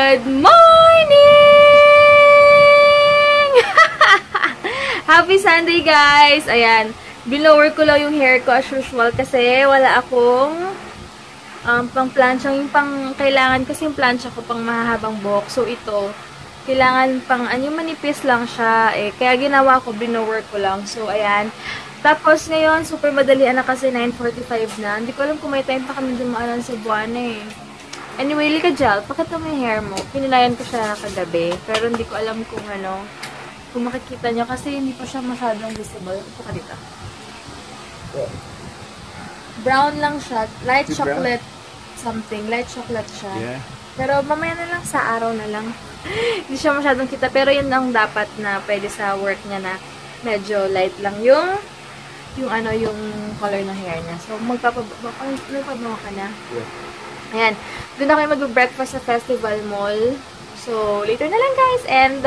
Good morning! Happy Sunday, guys! Ayan, binower ko lang yung hair ko as usual kasi wala akong pang plancha. Yung pang kailangan kasi yung plancha ko pang mahahabang buhok. So, ito, kailangan pang, yung manipis lang siya. Kaya ginawa ko, binower ko lang. So, ayan. Tapos, ngayon, super madalian na kasi 9:45 na. Hindi ko alam kung may time pa kami dumaanan sa Buwana Anyway, Lika Gel, pakita mo yung hair mo. Pinilayan ko siya kagabi. Pero hindi ko alam kung kung makikita nyo kasi hindi pa siya masyadong visible. Ito ka dito. Brown lang siya. Light chocolate something. Light chocolate siya. Yeah. Pero mamaya na lang, sa araw na lang. Hindi siya masyadong kita. Pero yun ang dapat na pwede sa work niya na medyo light lang yung color ng hair niya. So, magpapabawa ka na. Yeah. Ayan. Doon na kayo mag-breakfast sa Festival Mall. So, later na lang, guys. And,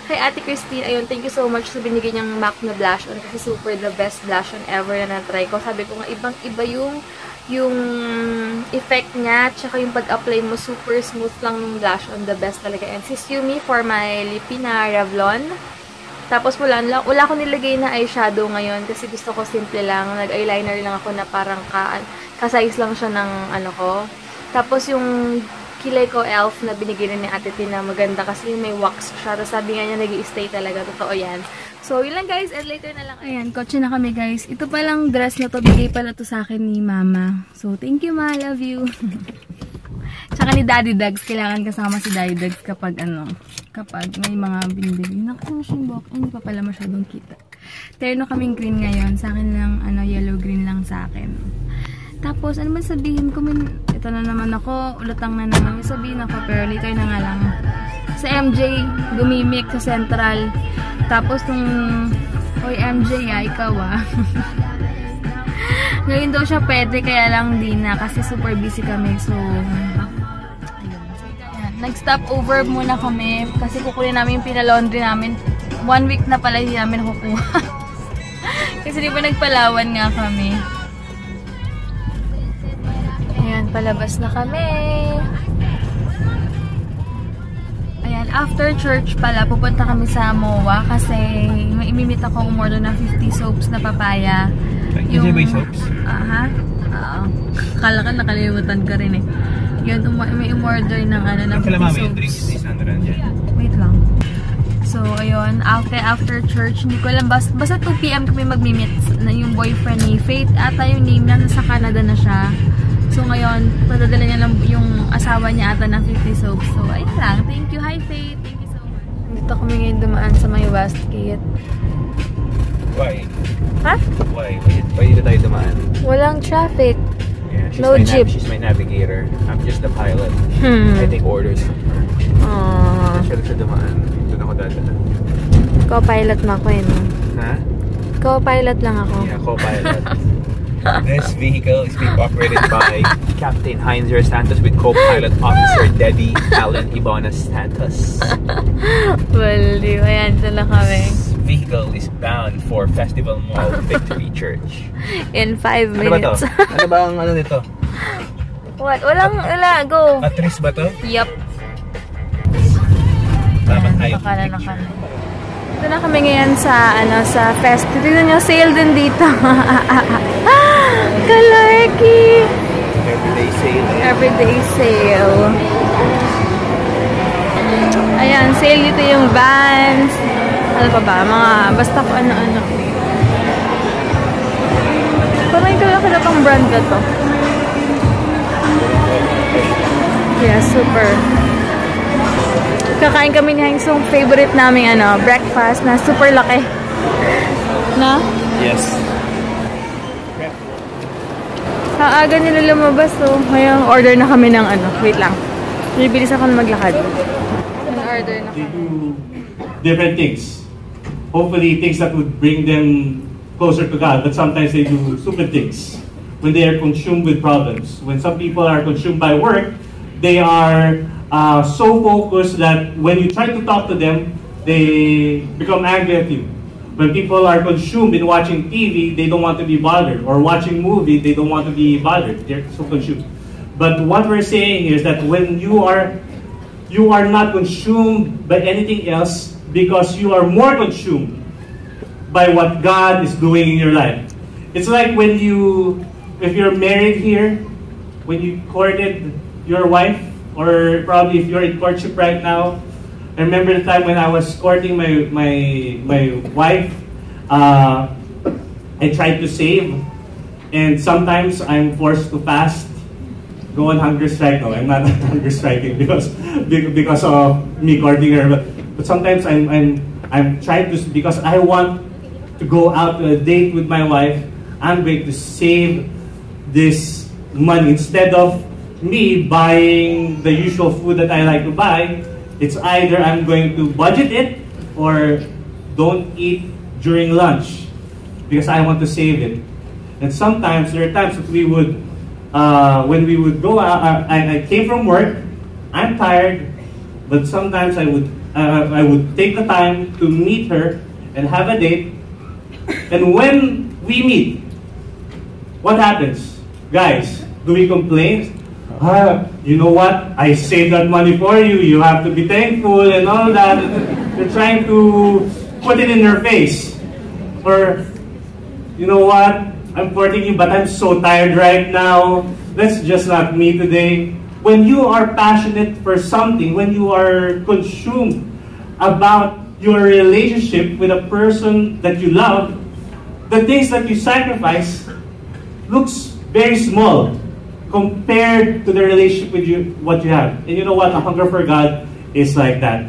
kay Ate Christine, ayun, thank you so much sa binigay niyang MAC na blush on kasi super the best blush on ever na na-try ko. Sabi ko nga, ibang-iba yung effect niya, tsaka yung pag-apply mo, super smooth lang yung blush on, the best talaga. And sis Yumi for my lippy na Revlon. Tapos wala ko nilagay na eyeshadow ngayon kasi gusto ko simple lang. Nag-eyeliner lang ako na parang ka-size lang siya ng ko. Tapos yung kilay ko elf na binigay ni Ate Tina, maganda kasi may wax siya. Tapos sabi nga niya nag-i-stay talaga. Totoo yan. So, yun lang guys. And later na lang. Ayan, kotse na kami guys. Ito palang dress na to. Bigay pala to sa akin ni Mama. So, thank you Ma. Love you. Tsaka ni Daddy Dags. Kailangan kasama si Daddy Dags kapag kapag may mga binibili. Nakita mo siya yung buhok. Hindi pa pala masyadong kita. Terno kaming green ngayon. Sa akin lang, yellow-green lang sa akin. Tapos, ano man sabihin ko, ito na naman ako, ulatang na naman. May sabihin ako, pero later na nga lang. Sa MJ, gumimik sa Central. Tapos, oy MJ, ikaw Ngayon daw siya pwede, kaya lang di na, kasi super busy kami. So, nag-stop over muna kami, kasi kukunin namin yung pinalaundry namin. 1 week na pala hindi namin nakukuha. Kasi di ba nagpalawan nga kami. Ayan, palabas na kami. Ayan, after church pala, pupunta kami sa MOA kasi may imimit ako umorder ng 50 soaps na papaya. Yung soaps? Kala ka nakalimutan ka rin Yun, may umorder ng ng 50 soaps. Wait lang. So, ayun, after church, hindi ko alam, basta 2 PM kami mag-meet na yung boyfriend ni Faith. Ata yung name na nasa Canada na siya. So, ngayon, padadala niya lang yung asawa niya ata ng 50 soaps. So, ayun lang. Thank you. Hi, Faith. Thank you so much. Dito kami ngayon dumaan sa may Westgate. Why? Ha? Why dito tayo dumaan? Walang traffic. Yeah, no jeep. She's my navigator. I'm just the pilot. I take orders from her. Siya dumaan. Doon ako dadaan. Co-pilot mo ako Ha? Co-pilot lang ako. Yeah, co-pilot. This vehicle is being operated by Captain Heinzer Santos with co-pilot officer Debbie Allen Ibona Santos. Baliw. Ayan, dala kami. This vehicle is bound for Festival Mall Victory Church. In 5 minutes. Ano ba ang nito? What? Wala. Go. Patris ba to? Yup. Tama tayo. Nakala na kami. Ito na kami ngayon sa fest. Tignan nyo, sale din dito. Kalarky! Everyday sale. Everyday sale. Ayan, sale dito yung Vans. Ano pa ba? Basta ko ano-ano. Parang ito lang pang brand na to. Yeah, super. Kakain kami ni Hangsong favorite naming breakfast na super laki. Na? Yes. Aga nila lumabas Ngayon order na kami ng wait lang. Bibilis ako na maglakad. Order na kami. They do different things. Hopefully things that would bring them closer to God, but sometimes they do stupid things when they are consumed with problems. When some people are consumed by work, they are so focused that when you try to talk to them, they become angry at you. When people are consumed in watching TV, they don't want to be bothered. Or watching movie, they don't want to be bothered. They're so consumed. But what we're saying is that when you are you are not consumed by anything else because you are more consumed by what God is doing in your life. It's like when if you're married here, when you courted your wife, or probably if you're in courtship right now. I remember the time when I was courting my wife, I tried to save, and sometimes I'm forced to fast, go on hunger strike. No, I'm not hunger striking because of me courting her, but sometimes I'm trying to, because I want to go out to a date with my wife. I'm going to save this money instead of me buying the usual food that I like to buy. It's either I'm going to budget it or don't eat during lunch because I want to save it. And sometimes there are times that we would, when we would go out, I came from work, I'm tired, but sometimes I would take the time to meet her and have a date. And when we meet, what happens? Guys, do we complain? You know what? I saved that money for you. You have to be thankful and all that. You're trying to put it in your face. Or, you know what? I'm courting you, but I'm so tired right now. Let's just not meet today. When you are passionate for something, when you are consumed about your relationship with a person that you love, the things that you sacrifice looks very small compared to the relationship with what you have. And you know what? A hunger for God is like that.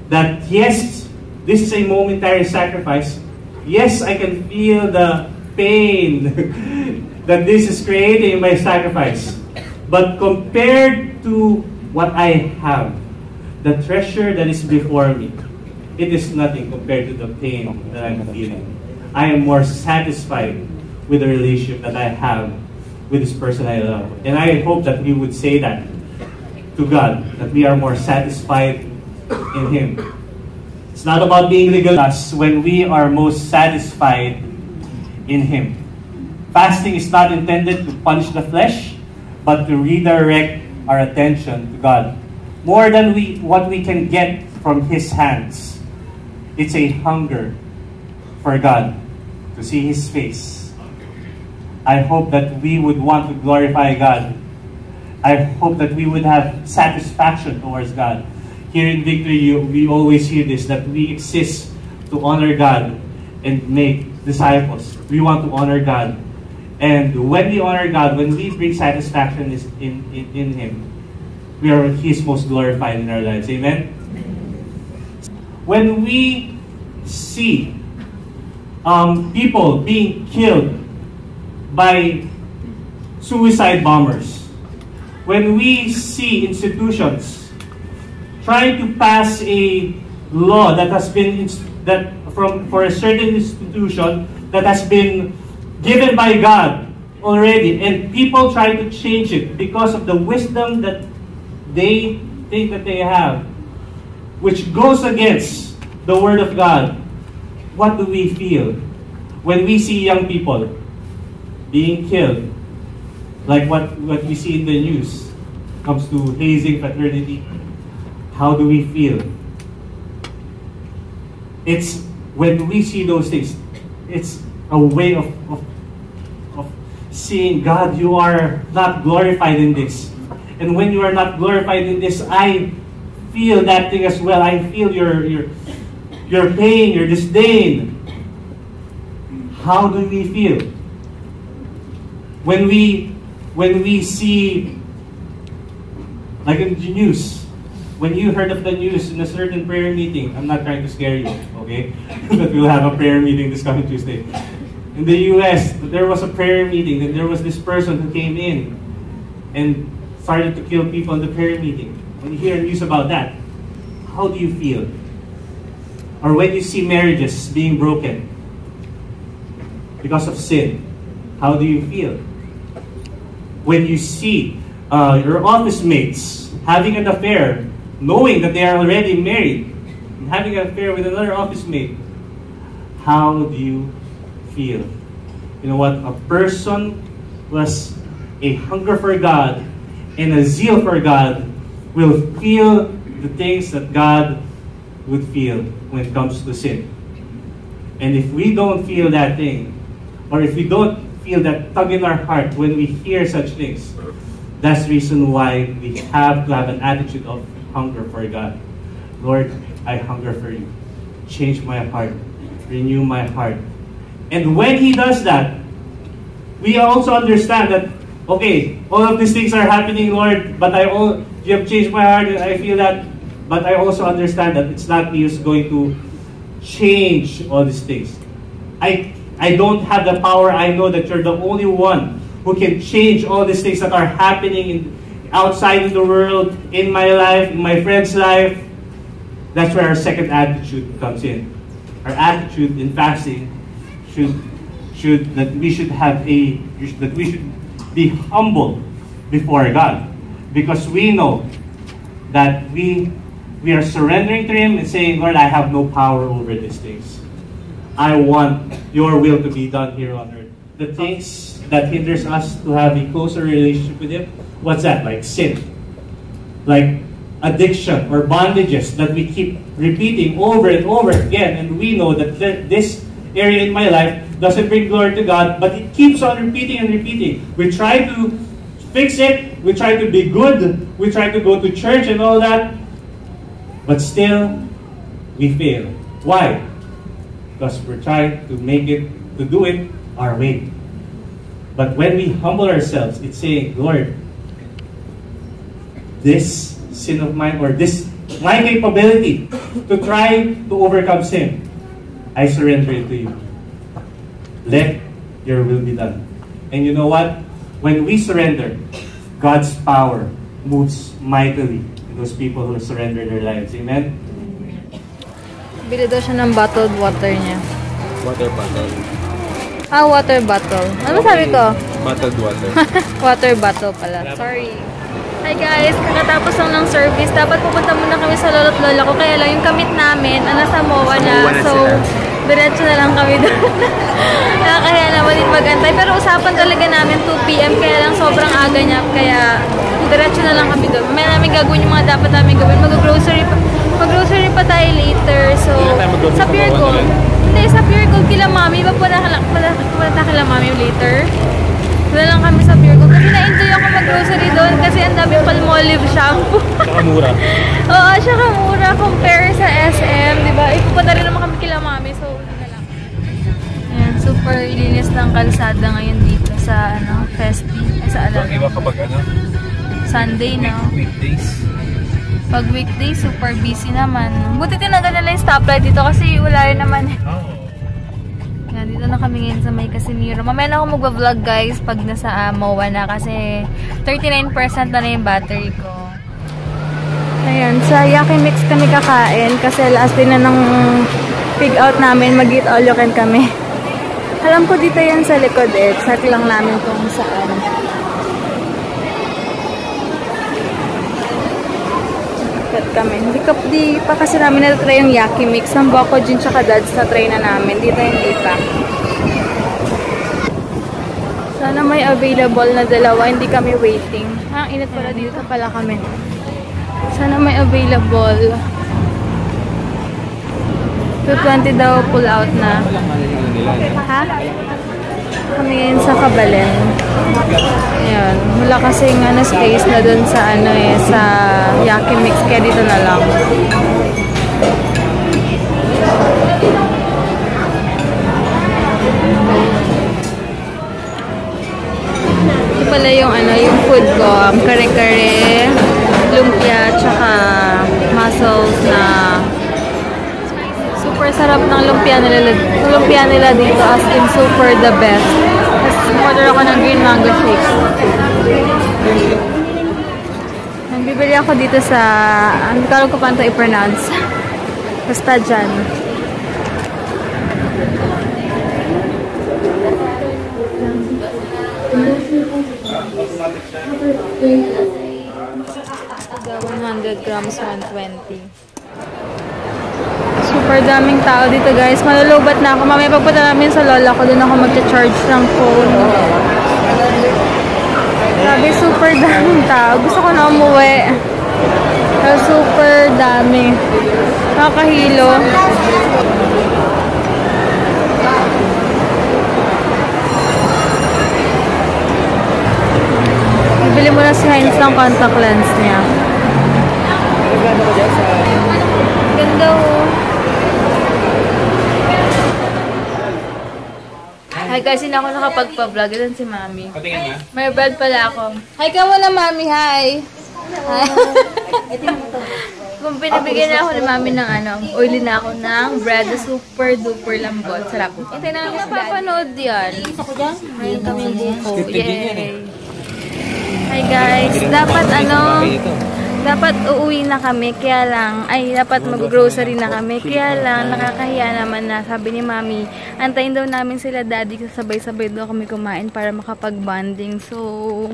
That yes, this is a momentary sacrifice. Yes, I can feel the pain that this is creating in my sacrifice. But compared to what I have, the treasure that is before me, it is nothing compared to the pain that I'm feeling. I am more satisfied with the relationship that I have with this person I love. And I hope that we would say that to God, that we are more satisfied in Him. It's not about being legalized when we are most satisfied in Him. Fasting is not intended to punish the flesh, but to redirect our attention to God. More than what we can get from His hands. It's a hunger for God, to see His face. I hope that we would want to glorify God. I hope that we would have satisfaction towards God. Here in Victory, we always hear this, that we exist to honor God and make disciples. We want to honor God. And when we honor God, when we bring satisfaction in Him, He is most glorified in our lives. Amen? When we see people being killed by suicide bombers, when we see institutions trying to pass a law that has been for a certain institution that has been given by God already, and people try to change it because of the wisdom that they think that they have, which goes against the Word of God, what do we feel when we see young people being killed, like what we see in the news, comes to hazing fraternity? How do we feel? It's when we see those things, it's a way of seeing, God, you are not glorified in this. And when you are not glorified in this, I feel that thing as well. I feel your pain, your disdain. How do we feel? When we see, like in the news, when you heard of the news in a certain prayer meeting, I'm not trying to scare you, okay? But we'll have a prayer meeting this coming Tuesday. In the US, there was a prayer meeting, and there was this person who came in and started to kill people in the prayer meeting. When you hear news about that, how do you feel? Or when you see marriages being broken because of sin, how do you feel? When you see your office mates having an affair, knowing that they are already married, and having an affair with another office mate, how do you feel? You know what? A person was a hunger for God and a zeal for God will feel the things that God would feel when it comes to sin. And if we don't feel that thing, or if we don't feel that tug in our heart when we hear such things, that's the reason why we have to have an attitude of hunger for God. Lord, I hunger for you. Change my heart. Renew my heart. And when He does that, we also understand that, okay, all of these things are happening, Lord, but you have changed my heart, and I feel that, but I also understand that it's not me who's going to change all these things. I don't have the power. I know that you're the only one who can change all these things that are happening outside in the world, in my life, in my friend's life. That's where our second attitude comes in. Our attitude in fasting should we should be humble before God, because we know that we are surrendering to Him and saying, Lord, I have no power over these things. I want your will to be done here on earth. The things that hinders us to have a closer relationship with Him, what's that? Like sin, like addiction or bondages that we keep repeating over and over again, and we know that this area in my life doesn't bring glory to God, but it keeps on repeating and repeating. We try to fix it, we try to be good, we try to go to church and all that, but still we fail. Why? Because we're trying to do it our way. But when we humble ourselves, it's saying, Lord, this sin of mine, or my capability to try to overcome sin, I surrender it to you. Let your will be done. And you know what? When we surrender, God's power moves mightily in those people who surrender their lives. Amen? Bili daw siya ng bottled water niya. Water bottle. Water bottle. Ano sabi ko? Bottled water. Water bottle pala. Sorry. Hi guys, kakatapos lang ng service. Dapat pupunta muna kami sa lolo't lola ko. Kaya lang yung kamit namin, nasa MOA na. So, diretso na lang kami doon. Nakakahiya naman din mag-antay. Pero usapan talaga namin 2 PM. Kaya lang sobrang aga niya. Kaya diretso na lang kami doon. May namin gagawin yung mga dapat namin gawin. Mag-grocery pa tayo later. So, sa Pure Gold. Hindi, sa Pure Gold kila mami. Papunta kila mami later. Wala lang kami sa Pure Gold. Kasi na-enjoy ako mag-grocery doon kasi ang dami Palmolive shampoo. Saka mura. Oo, saka mura compare sa SM, di ba? Pupunta rin naman kami kila mami, so na lang. Ayan, super linis ng kalsada ngayon dito sa Festi. Sa Ang iba kapag Sunday, no? Weekdays. Pag weekdays, super busy naman. Buti tinagal nila yung stoplight dito kasi wala rin naman. Yan, dito na kami ngayon sa may Casimiro. Mamaya na ako magbablog guys pag nasa MOA na kasi 39% na yung battery ko. Ayan, sa Yakimix kami kakain kasi last day na ng pig out namin. Mag-eat all you can kami. Alam ko dito yan sa likod eh. Check lang namin kung saan. Kami. Di pa kasi namin na-try yung Yakimix. Ang Bako Jin tsaka Dads na-try na namin. Dito hindi pa. Sana may available na dalawa. Hindi kami waiting. Init pala dito pala kami. Sana may available. 220 daw pull out na. Ha? Kami ngayon sa Kabalen. Ayan. Wala kasing space na dun sa sa Yakimix. Kaya dito na lang. Ito pala yung yung food ko. Kare-kare, lumpia, tsaka mussels na super sarap ng lumpia nila dito, as in super the best. Tapos order ako ng green mango shake. Nagbibili ako dito sa, hindi ko alam kung paano ito i-pronounce. Basta dyan. The 100 grams, 120. Super daming tao dito guys. Malulubat na ako. Mamaya pagpunta namin sa lola ko, doon ako mag-charge ng phone. Sabi super daming tao. Gusto ko na umuwi. Pero super dami. Nakakahilo. Bili mo na si Heinz ng contact lens niya. Ganda oh. Hi guys, hindi ako nakapagpa-vlog. Ito si Mami. Patingin na. May bread pala ako. Hi ka muna, Mami. Hi. Hi. Kung pinabigyan na ako ni Mami ng oily na ako ng bread na super duper lambot. Sarap. Hintay na lang ako papanood yan. Mayroon kami yung buko. Yay. Hi guys. Dapat uuwi na kami, kaya lang, dapat mag-grocery na kami, kaya lang, nakakahiya naman na, sabi ni Mami, antayin daw namin sila daddy, sabay-sabay daw kami kumain para makapag-bonding, so,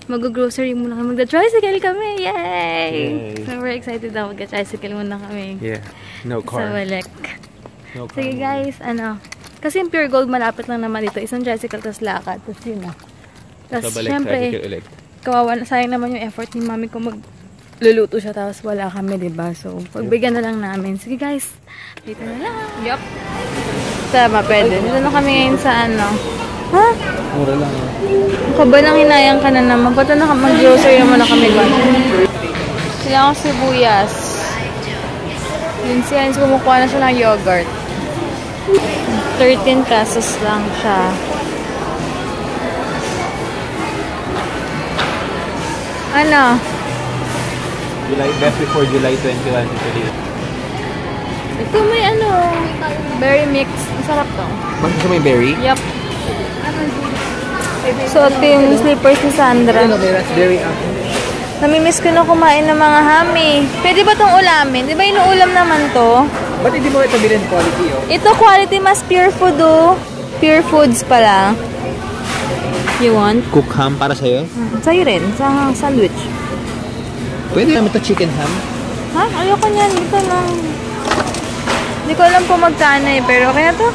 mag-grocery muna kami, mag-tricycle kami, yay! Super excited ako, mag-tricycle muna kami. Yeah, no car. Sa balik. No car. Sige guys, kasi yung Pure Gold malapit lang naman dito, isang tricycle, tapos lakad, tapos yun na. Tapos, syempre, kawawa na, sayang naman yung effort ni Mami ko luluto siya tapos wala kami, diba? So, pagbigyan na lang namin. Sige guys, dito na lang. Yup. Tama, pwede. Dito na kami ngayon sa Ha? Mura lang. Kaba nang hinayang ka na naman. Pata na mag-grocery naman na kami ba? Sila akong sibuyas. Yun si Heinz, kumukuha na siya ng yogurt. 13 pesos lang siya. Best before July 21 today. Ito may berry mix. Masarap to. Mas gusto mo yung berry? Yup. So, ito yung slippers ni Sandra. Raspberry apple. Namimiss ko na kumain ng mga hami. Pwede ba itong ulamin? Di ba inuulam naman to? Ba't hindi mo ito bilhin quality, oh? Ito quality, mas pure food, oh. Pure foods pala. You want? Cook ham para sa'yo? Sa'yo rin, sa sandwich. Pwede naman ito chicken ham. Ha? Ayoko niyan. Dito lang. Hindi ko alam kung magkano eh, pero okay na to.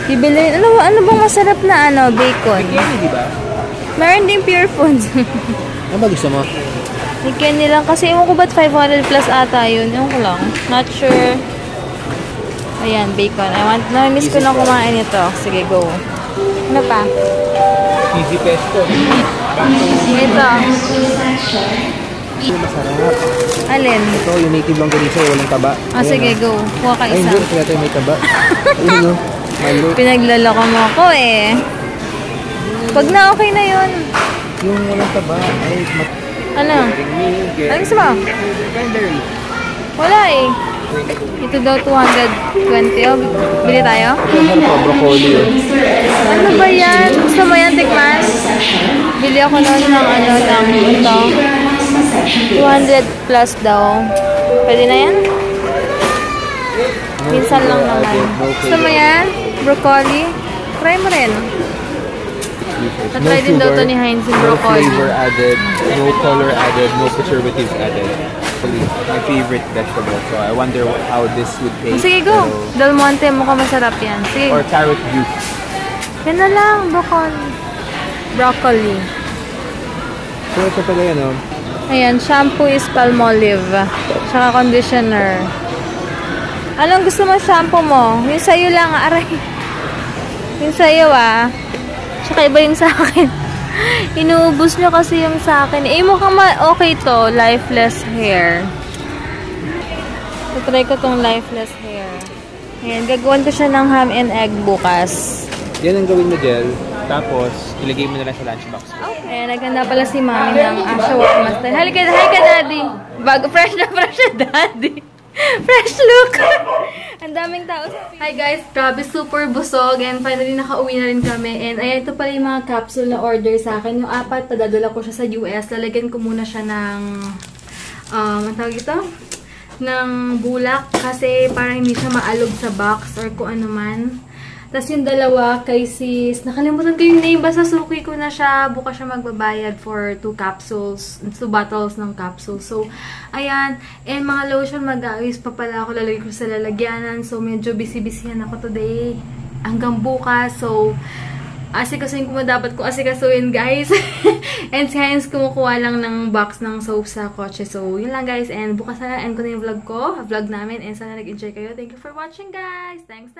Bibili. Ano bang masarap na bacon? Bikini, di ba? Meron din pure foods. Ano ba gusto mo? Bikini lang. Kasi ewan ko ba't 500 plus ata yun. Ewan ko lang. Not sure. Ayan, bacon. Miss ko na kumain ito. Sige, go. Ano pa? Easy pesto. Ito. Ito masarap. Alin? Ito, yung native longganisa, walang taba. Sige, go. Kuha ka isa. Ay, hindi. Kaya may taba. Ayun, no? Malo. Pinaglaloko mo ako eh. Pag na okay na yun. Yung walang taba, ay Ano? Ano gusto mo? Cranberry. Wala eh. Ito daw 220. Oh, bili tayo? Ano pa? Broccoli. Ano ba yan? Gusto mo yan, tikman? Bili ako noon ng ito. 200 plus daw. Pwede na yan? Minsan lang naman. Gusto mo yan? Broccoli? Try mo rin. Na-try din daw to ni Heinz yung broccoli. No flavor added, no color added, no preservatives added. My favorite vegetable. So I wonder how this would taste. Sige, go. Del Monte, mukhang masarap yan. Sige. Or carrot juice. Yan na lang, broccoli. Broccoli. So ito pala yan, oh. Ayan, shampoo is Palmolive. Tsaka conditioner. Anong gusto mo shampoo mo? Yung sa'yo lang, aray. Yung sa'yo, Tsaka iba yung sa akin. Inuubos nyo kasi yung sa akin. Mukhang okay to. Lifeless hair. Try ko tong lifeless hair. Ayan, gagawin ko siya ng ham and egg bukas. Yan ang gawin mo, Jel. Tapos, ilagay mo na lang sa lunchbox. Okay. Ayan, naganda pala si Mami ng Asha Workmaster. Hi ka, Daddy. Fresh na Daddy. Fresh look! Ang daming tao. Hi guys, grabe, super busog. And finally, nakauwi na rin kami. And ayan, ito pala yung mga capsule na order sa akin. Yung 4, padadala ko siya sa US. Lalagyan ko muna siya ng, ang tawag ito? Ng bulak. Kasi parang hindi siya maalog sa box or kung ano man. Tapos yung 2 kay sis, nakalimutan ko yung name, basta suki ko na siya, bukas siya magbabayad for 2 bottles ng capsules. So, ayan, and mga lotion, mag-aayos pa pala ako, lalagay ko sa lalagyanan. So, medyo busy-busyhan ako today, hanggang bukas. So, asikasuin ko dapat ko asikasuin, guys. And si Heinz kumukuha lang ng box ng soap sa kotse. So, yun lang guys. And bukas na end ko na yung vlog namin. And sana nag-enjoy kayo. Thank you for watching guys. Thanks.